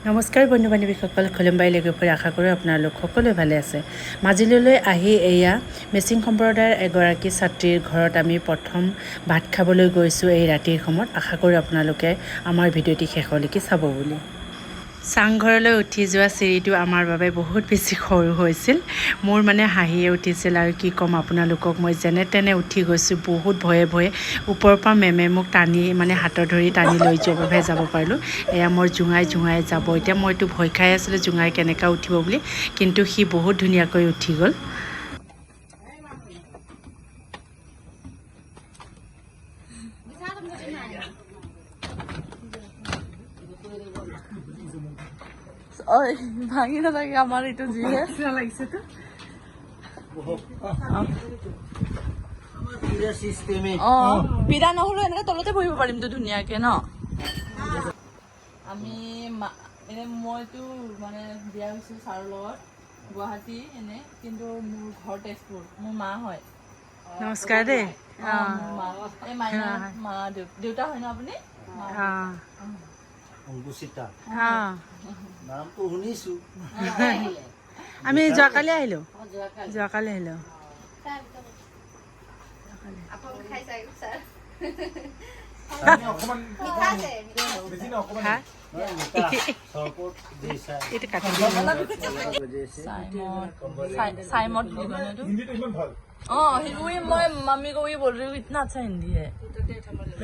নমস্কাৰ বন্ধু বান্ধৱীসকল, খলিমবাৰীলৈকে ফুৰি আশা কৰোঁ আপোনালোক সকলোৱে ভালে আছে। মাজুলীলৈ আহি এয়া মিচিং সম্প্ৰদায়ৰ এগৰাকী ছাত্ৰীৰ ঘৰত আমি প্ৰথম ভাত খাবলৈ গৈছোঁ এই ৰাতিৰ সময়ত। আশা কৰোঁ আপোনালোকে আমাৰ ভিডিঅ'টি শেষলৈকে চাব বুলি। চাংঘৰলৈ উঠি যোৱা চিৰিটো আমাৰ বাবে বহুত বেছি সৰু হৈছিল। মোৰ মানে হাঁহিয়ে উঠিছিল আৰু কি ক'ম আপোনালোকক, মই যেনে তেনে উঠি গৈছোঁ বহুত ভয়ে ভয়ে। ওপৰৰ পৰা মেমে মোক টানি হাতৰ ধৰি টানি লৈ যোৱাৰ বাবে যাব পাৰিলোঁ। এয়া মোৰ জোঙাই যাব। এতিয়া মইতো ভয় খাই আছিলোঁ জোঙাই কেনেকৈ উঠিব বুলি, কিন্তু সি বহুত ধুনীয়াকৈ উঠি গ'ল। ভাঙি নাথাকে আমাৰ এইটো যিহে লাগিছেতো। পিৰা নহ'লেও এনেকৈ তলতে বহিব পাৰিমতো ধুনীয়াকৈ ন। আমি মইতো বিয়া হৈছোঁ ছাৰৰ লগত গুৱাহাটী কিন্তু মোৰ ঘৰ তেজপুৰ, মোৰ মা হয়। নমস্কাৰ দেই। এই মাইনা মা দেউতা হয় ন আপুনি? নামটো শুনিছো। আমি যোৱাকালি আহিলোঁ। मैं मम्मी को भी बोल रही हूँ इतना अच्छा हिंदी है,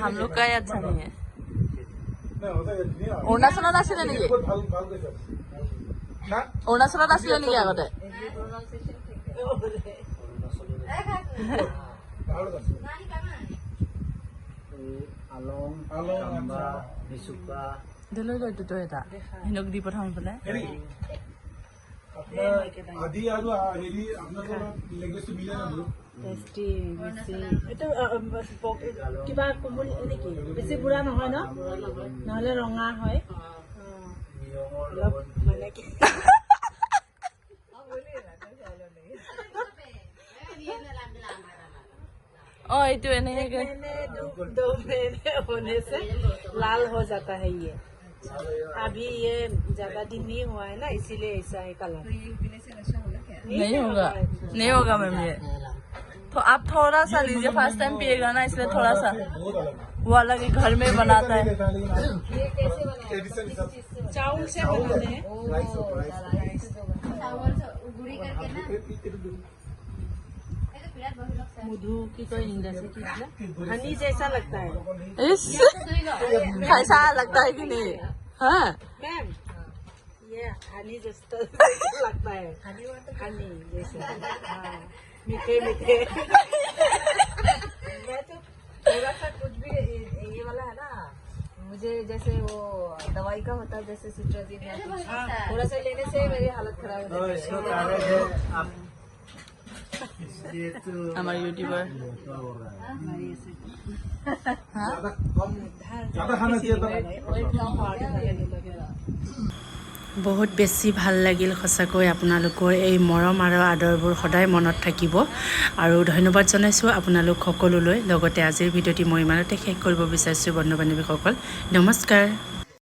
हम लोग का अच्छा नहीं है। অৰুণাচলত আছিলে নেকি? অৰুণাচলত আছিলে নেকি আগতে? দিলৈ দুটো এটা সিনক দি পঠাম পেলাই। কিবা কোমল নেকি? বেছি বুঢ়া নহয় ন, নহলে ৰঙা হয়। এইটো এনেকে होने से लाल हो जाता है ये। अभी ये ज्यादा दिन नहीं हुआ है ना, इसीलिए ऐसा है कलर। नहीं होगा मैम ये। तो आप थोड़ा सा लीजिए, फर्स्ट टाइम पिएगा ना इसलिए थोड़ा सा। वो अलग ही घर में बनाता है। चावल से बनाते हैं। मधु की कोई इंडस्ट्री हनी जैसा लगता है। कैसा लगता है कि नहीं? हाँ मैम, ये हनी जैसा लगता है। हनी जैसे मीठे मीठे। मैं तो थोड़ा सा कुछ भी ये वाला है ना, मुझे जैसे वो दवाई का होता है जैसे सिट्राजिन, थोड़ा सा लेने से मेरी हालत खराब हो जाती है। हमारे यूट्यूबर বহুত বেছি ভাল লাগিল সঁচাকৈ। আপোনালোকৰ এই মৰম আৰু আদৰবোৰ সদায় মনত থাকিব আৰু ধন্যবাদ জনাইছোঁ আপোনালোক সকলোলৈ। লগতে আজিৰ ভিডিঅ'টি মই ইমানতে শেষ কৰিব বিচাৰিছোঁ বন্ধু বান্ধৱীসকল। নমস্কাৰ।